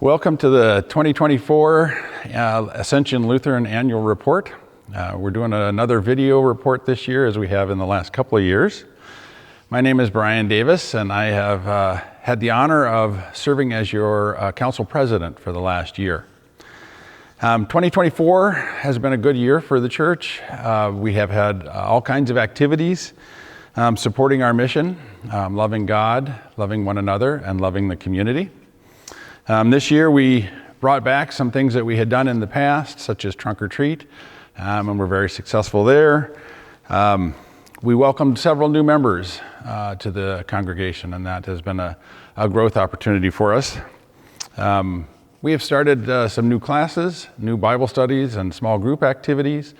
Welcome to the 2024 Ascension Lutheran Annual Report. We're doing another video report this year as we have in the last couple of years. My name is Brian Davis and I have had the honor of serving as your council president for the last year. 2024 has been a good year for the church. We have had all kinds of activities supporting our mission, loving God, loving one another, and loving the community. This year we brought back some things that we had done in the past, such as trunk or treat, and we're very successful there. We welcomed several new members to the congregation, and that has been a growth opportunity for us. We have started some new classes, new Bible studies, and small group activities.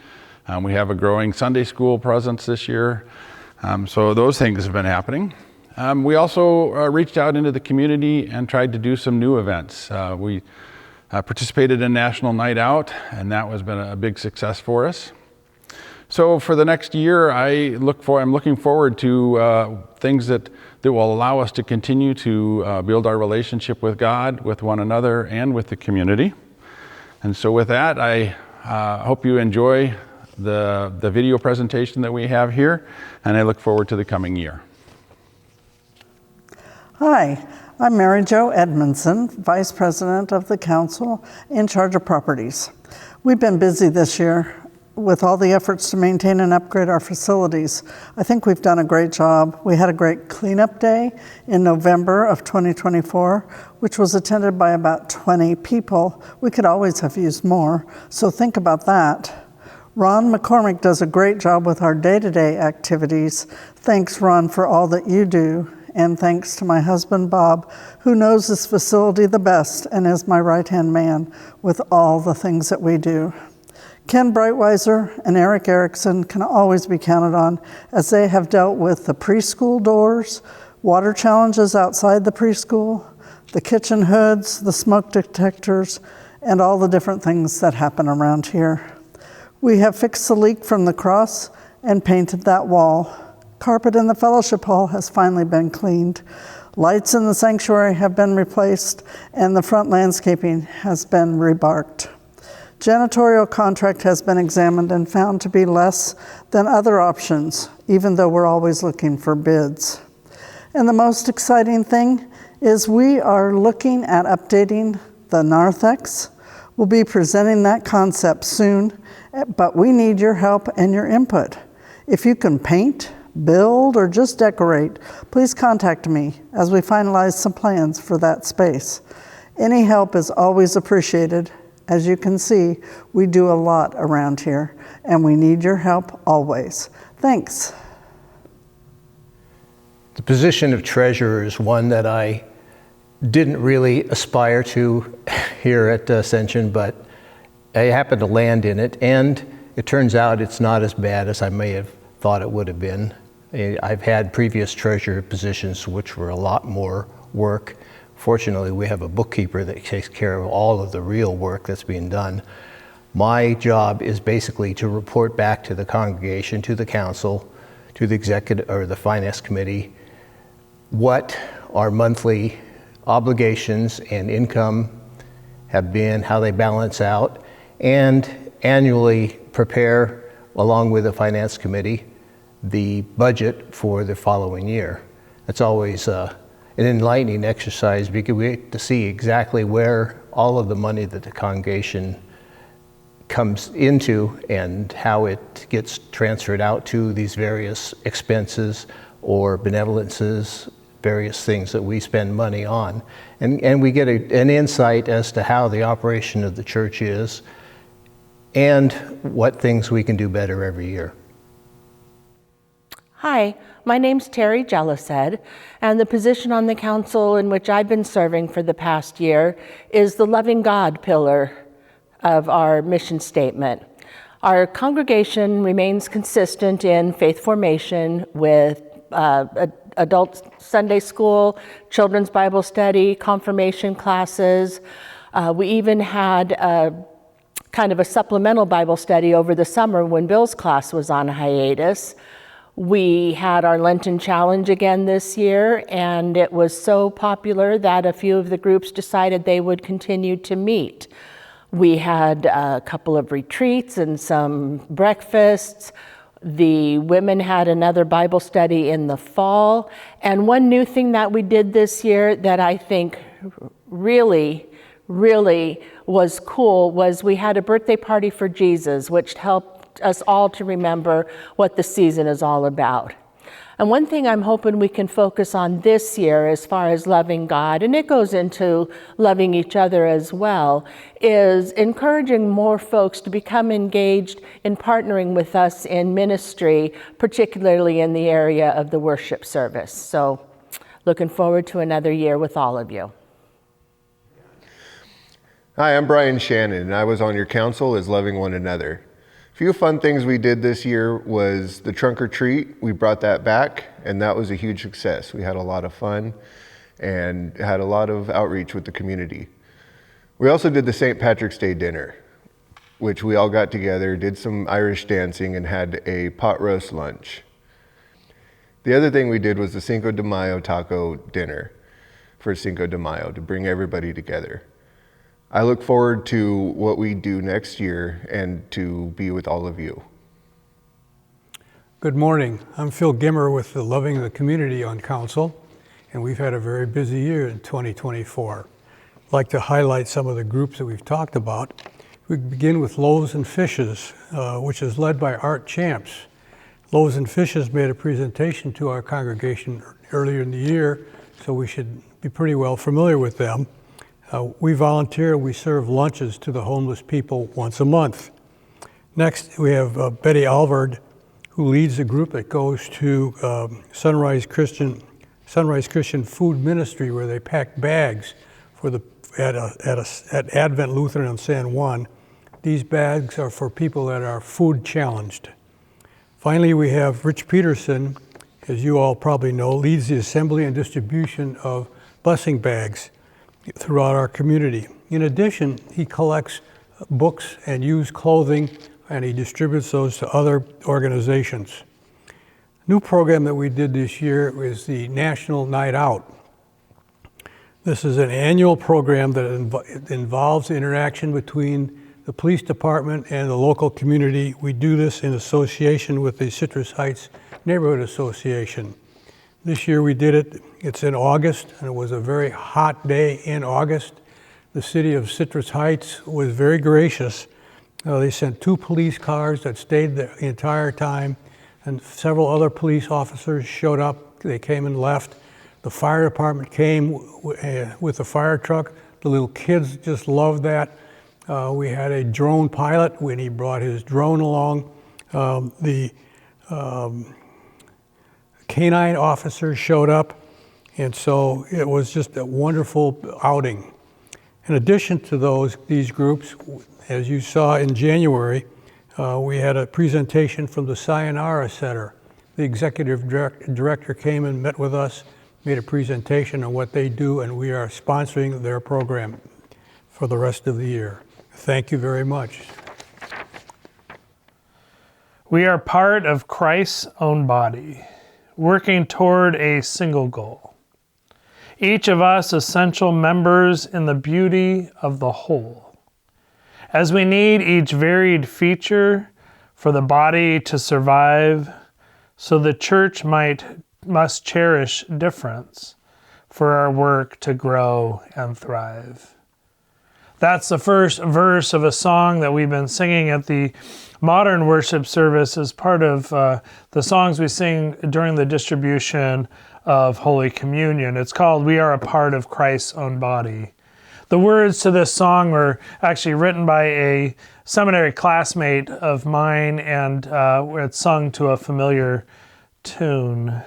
We have a growing Sunday school presence this year, so those things have been happening. We also reached out into the community and tried to do some new events. We participated in National Night Out, and that has been a big success for us. So for the next year, I'm looking forward to things that will allow us to continue to build our relationship with God, with one another, and with the community. And so with that, I hope you enjoy the video presentation that we have here, and I look forward to the coming year. Hi, I'm Mary Jo Edmondson, Vice President of the Council in charge of properties. We've been busy this year with all the efforts to maintain and upgrade our facilities. I think we've done a great job. We had a great cleanup day in November of 2024, which was attended by about 20 people. We could always have used more, so think about that. Ron McCormick does a great job with our day-to-day activities. Thanks, Ron, for all that you do. And thanks to my husband, Bob, who knows this facility the best and is my right-hand man with all the things that we do. Ken Breitweiser and Eric Erickson can always be counted on as they have dealt with the preschool doors, water challenges outside the preschool, the kitchen hoods, the smoke detectors, and all the different things that happen around here. We have fixed the leak from the cross and painted that wall. Carpet in the fellowship hall has finally been cleaned. Lights in the sanctuary have been replaced, and the front landscaping has been rebarked. Janitorial contract has been examined and found to be less than other options, even though we're always looking for bids. And the most exciting thing is we are looking at updating the narthex. We'll be presenting that concept soon, but we need your help and your input. If you can paint, build, or just decorate, please contact me as we finalize some plans for that space. Any help is always appreciated. As you can see, we do a lot around here, and we need your help always. Thanks. The position of treasurer is one that I didn't really aspire to here at Ascension, but I happened to land in it, and it turns out it's not as bad as I may have thought it would have been. I've had previous treasurer positions which were a lot more work. Fortunately, we have a bookkeeper that takes care of all of the real work that's being done. My job is basically to report back to the congregation, to the council, to the executive or the finance committee, what our monthly obligations and income have been, how they balance out, and annually prepare, along with the finance committee, the budget for the following year. It's always an enlightening exercise because we get to see exactly where all of the money that the congregation comes into and how it gets transferred out to these various expenses or benevolences, various things that we spend money on. And we get an insight as to how the operation of the church is and what things we can do better every year. Hi, my name's Terry Jellised, and the position on the council in which I've been serving for the past year is the loving God pillar of our mission statement. Our congregation remains consistent in faith formation with adult Sunday school, children's Bible study, confirmation classes. We even had kind of a supplemental Bible study over the summer when Bill's class was on hiatus. We had our Lenten Challenge again this year, and it was so popular that a few of the groups decided they would continue to meet. We had a couple of retreats and some breakfasts. The women had another Bible study in the fall. And one new thing that we did this year that I think really was cool was we had a birthday party for Jesus, which helped us all to remember what the season is all about. And one thing I'm hoping we can focus on this year as far as loving God, and it goes into loving each other as well, is encouraging more folks to become engaged in partnering with us in ministry, particularly in the area of the worship service. So looking forward to another year with all of you. Hi, I'm Brian Shannon, and I was on your council as Loving One Another. A few fun things we did this year was the trunk or treat. We brought that back, and that was a huge success. We had a lot of fun and had a lot of outreach with the community. We also did the St. Patrick's Day dinner, which we all got together, did some Irish dancing, and had a pot roast lunch. The other thing we did was the Cinco de Mayo taco dinner for Cinco de Mayo to bring everybody together. I look forward to what we do next year and to be with all of you. Good morning. I'm Phil Gimmer with the Loving the Community on Council, and we've had a very busy year in 2024. I'd like to highlight some of the groups that we've talked about. We begin with Loaves and Fishes, which is led by Art Champs. Loaves and Fishes made a presentation to our congregation earlier in the year, so we should be pretty well familiar with them. We volunteer, we serve lunches to the homeless people once a month. Next, we have Betty Alvard, who leads a group that goes to Sunrise Christian Food Ministry, where they pack bags for at Advent Lutheran in San Juan. These bags are for people that are food challenged. Finally, we have Rich Peterson, as you all probably know, leads the assembly and distribution of blessing bags throughout our community. In addition, he collects books and used clothing, and he distributes those to other organizations. New program that we did this year is the National Night Out. This is an annual program that involves interaction between the police department and the local community. We do this in association with the Citrus Heights Neighborhood Association. This year we did it, it's in August, and it was a very hot day in August. The city of Citrus Heights was very gracious. They sent 2 police cars that stayed the entire time, and several other police officers showed up. They came and left. The fire department came with a fire truck. The little kids just loved that. We had a drone pilot when he brought his drone along. The canine officers showed up, and so it was just a wonderful outing. In addition to these groups, as you saw in January, we had a presentation from the Sayonara Center. The executive director came and met with us, made a presentation on what they do, and we are sponsoring their program for the rest of the year. Thank you very much. We are part of Christ's own body, working toward a single goal. Each of us essential members in the beauty of the whole. As we need each varied feature for the body to survive, so the church must cherish difference for our work to grow and thrive. That's the first verse of a song that we've been singing at the modern worship service as part of the songs we sing during the distribution of Holy Communion. It's called "We Are a Part of Christ's Own Body." The words to this song were actually written by a seminary classmate of mine, and it's sung to a familiar tune.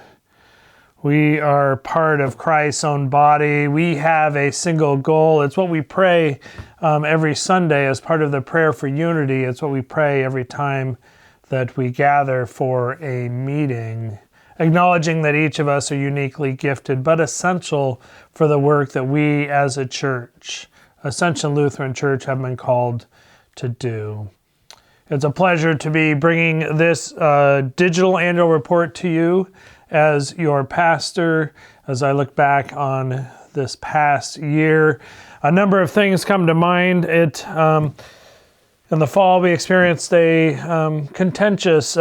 We are part of Christ's own body. We have a single goal. It's what we pray every Sunday as part of the prayer for unity. It's what we pray every time that we gather for a meeting, acknowledging that each of us are uniquely gifted, but essential for the work that we as a church, Ascension Lutheran Church, have been called to do. It's a pleasure to be bringing this digital annual report to you as your pastor. As I look back on this past year, a number of things come to mind. In the fall, we experienced a contentious,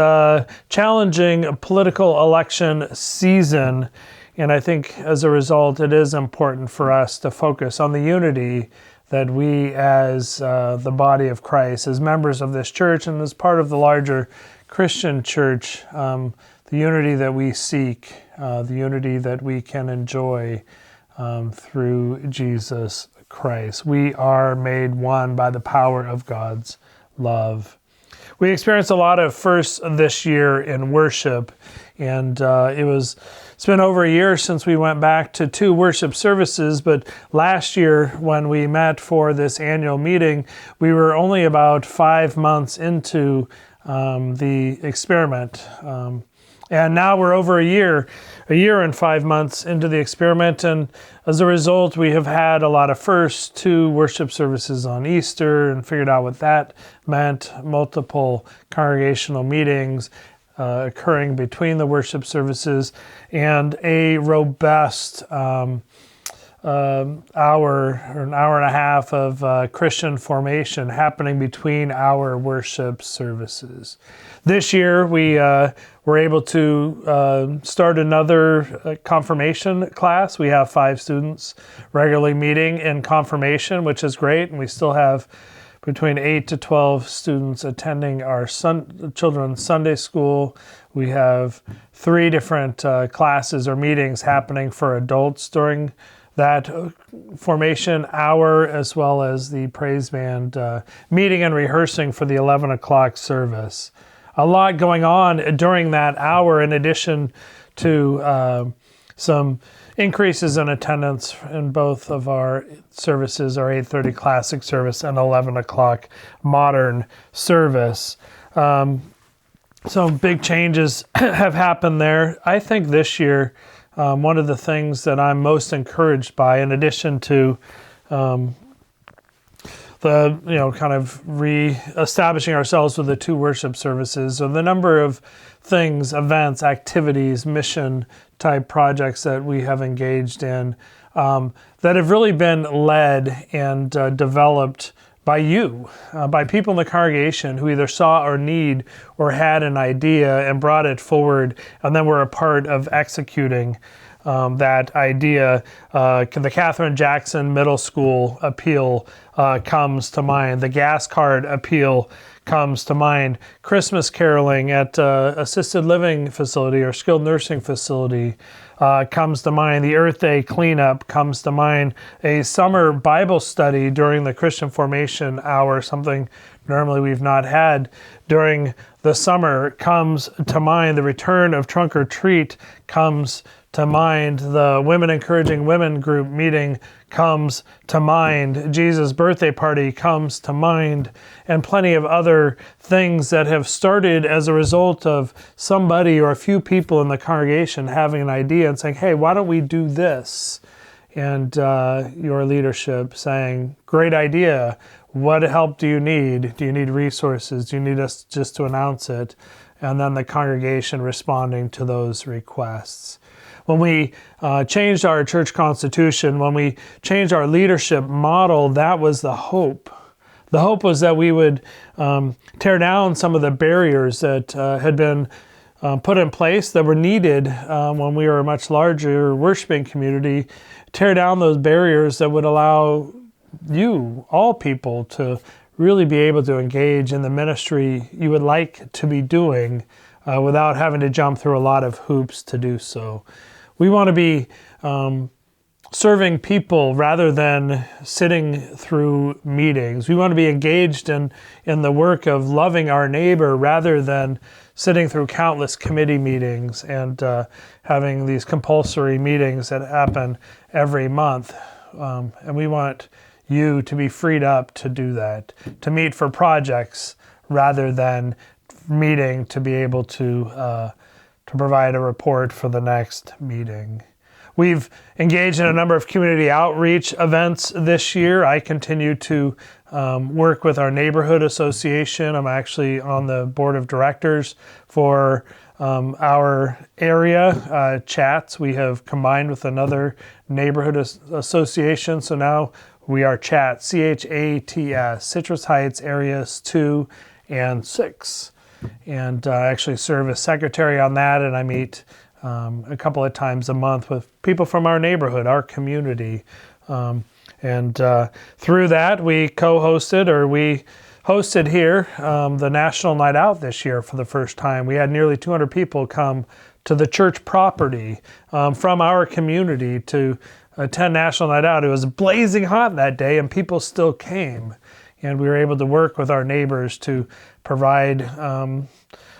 challenging political election season. And I think as a result, it is important for us to focus on the unity that we as the body of Christ, as members of this church and as part of the larger Christian church, the unity that we seek, the unity that we can enjoy through Jesus Christ. We are made one by the power of God's love. We experienced a lot of firsts this year in worship, and it's been over a year since we went back to 2 worship services, but last year when we met for this annual meeting, we were only about 5 months into the experiment. And now we're over a year and 5 months into the experiment. And as a result, we have had a lot of firsts, 2 worship services on Easter and figured out what that meant, multiple congregational meetings occurring between the worship services, and a robust an hour and a half of Christian formation happening between our worship services. This year, we were able to start another confirmation class. We have 5 students regularly meeting in confirmation, which is great, and we still have between 8 to 12 students attending our children's Sunday school. We have 3 different classes or meetings happening for adults during that formation hour, as well as the praise band meeting and rehearsing for the 11 o'clock service. A lot going on during that hour, in addition to some increases in attendance in both of our services, our 8:30 classic service and 11 o'clock modern service. Some big changes have happened there. I think this year, one of the things that I'm most encouraged by, in addition to kind of re-establishing ourselves with the 2 worship services, or the number of things, events, activities, mission-type projects that we have engaged in that have really been led and developed by you, by people in the congregation who either saw our need or had an idea and brought it forward, and then were a part of executing that idea. The Catherine Jackson Middle School appeal comes to mind. The gas card appeal comes to mind. Christmas caroling at assisted living facility or skilled nursing facility comes to mind. The Earth Day cleanup comes to mind. A summer Bible study during the Christian Formation Hour, something normally we've not had during the summer, comes to mind. The return of Trunk or Treat comes to mind. The Women Encouraging Women group meeting comes to mind. Jesus' birthday party comes to mind, and plenty of other things that have started as a result of somebody or a few people in the congregation having an idea and saying, hey, why don't we do this? And your leadership saying, great idea. What help do you need? Do you need resources? Do you need us just to announce it? And then the congregation responding to those requests. When we changed our church constitution, when we changed our leadership model, that was the hope. The hope was that we would tear down some of the barriers that had been put in place that were needed when we were a much larger worshiping community, tear down those barriers that would allow you, all people, to really be able to engage in the ministry you would like to be doing without having to jump through a lot of hoops to do so. We want to be serving people rather than sitting through meetings. We want to be engaged in the work of loving our neighbor rather than sitting through countless committee meetings and having these compulsory meetings that happen every month. And we want you to be freed up to do that, to meet for projects rather than meeting to be able to provide a report for the next meeting. We've engaged in a number of community outreach events this year. I continue to work with our neighborhood association. I'm actually on the board of directors for our area chats. We have combined with another neighborhood association, so now we are CHATS, C-H-A-T-S, Citrus Heights Areas 2 and 6. And I actually serve as secretary on that, and I meet a couple of times a month with people from our neighborhood, our community. And through that, we hosted here the National Night Out this year for the first time. We had nearly 200 people come to the church property from our community to attend National Night Out. It was blazing hot that day, and people still came. And we were able to work with our neighbors to provide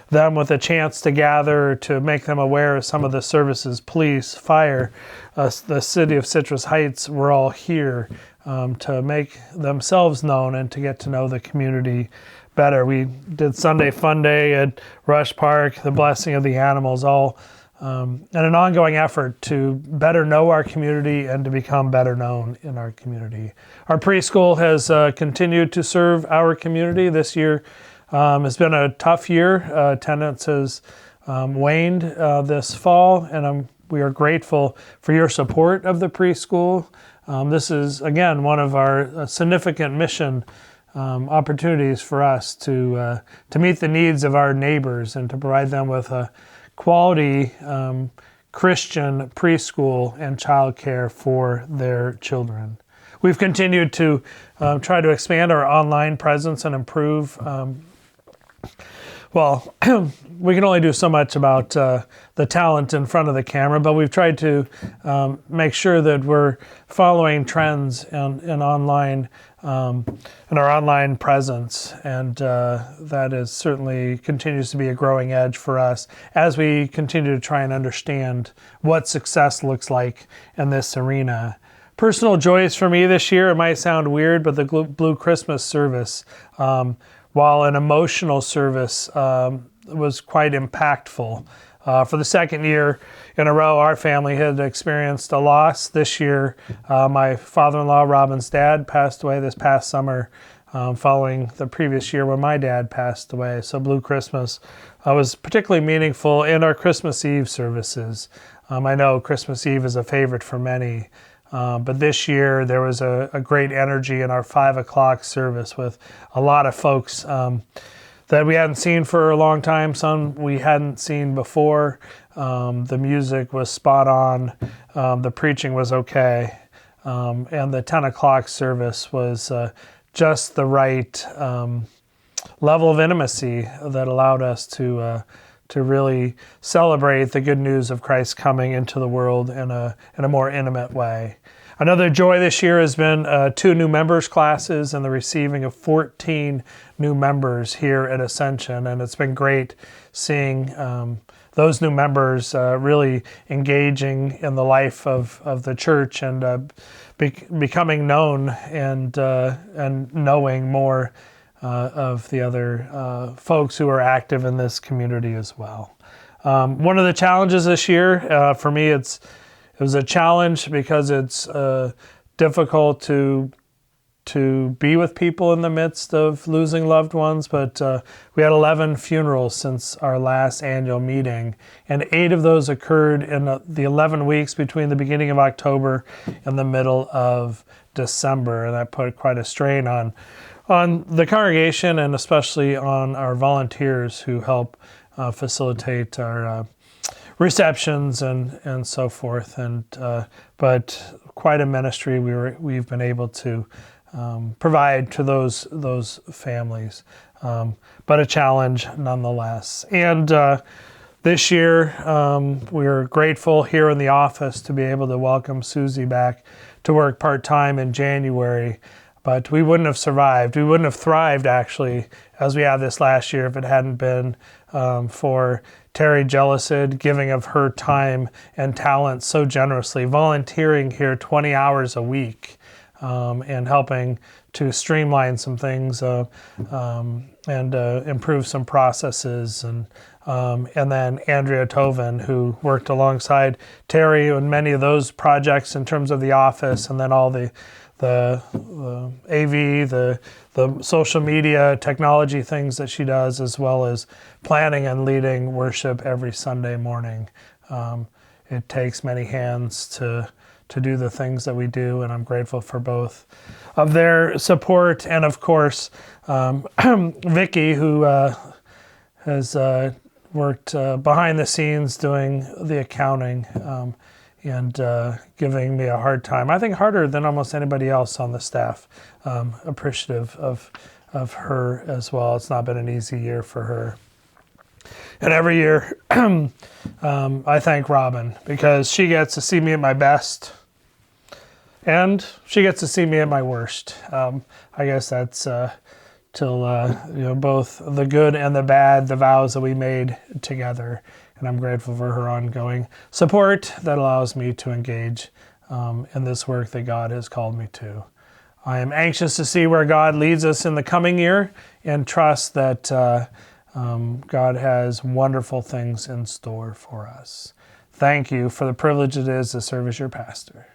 them with a chance to gather, to make them aware of some of the services, police, fire. The city of Citrus Heights were all here to make themselves known and to get to know the community better. We did Sunday Fun Day at Rush Park, the blessing of the animals, all and an ongoing effort to better know our community and to become better known in our community. Our preschool has continued to serve our community. This year has been a tough year. Attendance has waned this fall, and we are grateful for your support of the preschool. This is, again, one of our significant mission opportunities for us to meet the needs of our neighbors and to provide them with a quality Christian preschool and childcare for their children. We've continued to try to expand our online presence and improve. Well, we can only do so much about the talent in front of the camera, but we've tried to make sure that we're following trends in online, in our online presence, and that is certainly continues to be a growing edge for us as we continue to try and understand what success looks like in this arena. Personal joys for me this year, it might sound weird, but the Blue Christmas service, while an emotional service, was quite impactful. For the second year in a row, our family had experienced a loss. This year, my father-in-law, Robin's dad, passed away this past summer, following the previous year when my dad passed away. So Blue Christmas was particularly meaningful in our Christmas Eve services. I know Christmas Eve is a favorite for many. But this year there was a great energy in our 5 o'clock service with a lot of folks that we hadn't seen for a long time, some we hadn't seen before. The music was spot on, the preaching was okay, and the 10 o'clock service was just the right level of intimacy that allowed us to really celebrate the good news of Christ coming into the world in a more intimate way. Another joy this year has been 2 new members classes and the receiving of 14 new members here at Ascension, and it's been great seeing those new members really engaging in the life of the church and becoming known and knowing more of the other folks who are active in this community as well. One of the challenges this year, for me, it was a challenge because it's difficult to be with people in the midst of losing loved ones, but we had 11 funerals since our last annual meeting, and 8 of those occurred in the 11 weeks between the beginning of October and the middle of December, and that put quite a strain on the congregation and especially on our volunteers who help facilitate our receptions and so forth. But quite a ministry we've been able to provide to those families, but a challenge nonetheless. And this year we're grateful here in the office to be able to welcome Susie back to work part-time in January. But we wouldn't have survived. We wouldn't have thrived, actually, as we have this last year if it hadn't been for Terry Jellicid giving of her time and talent so generously, volunteering here 20 hours a week and helping to streamline some things and improve some processes. And then Andrea Toven, who worked alongside Terry on many of those projects in terms of the office, and then all the the AV, the social media technology things that she does, as well as planning and leading worship every Sunday morning. It takes many hands to do the things that we do, and I'm grateful for both of their support, and of course, Vicky, who has worked behind the scenes doing the accounting and giving me a hard time. I think harder than almost anybody else on the staff. Appreciative of her as well. It's not been an easy year for her. And every year, I thank Robin because she gets to see me at my best, and she gets to see me at my worst. I guess that's till both the good and the bad, the vows that we made together. And I'm grateful for her ongoing support that allows me to engage in this work that God has called me to. I am anxious to see where God leads us in the coming year and trust that God has wonderful things in store for us. Thank you for the privilege it is to serve as your pastor.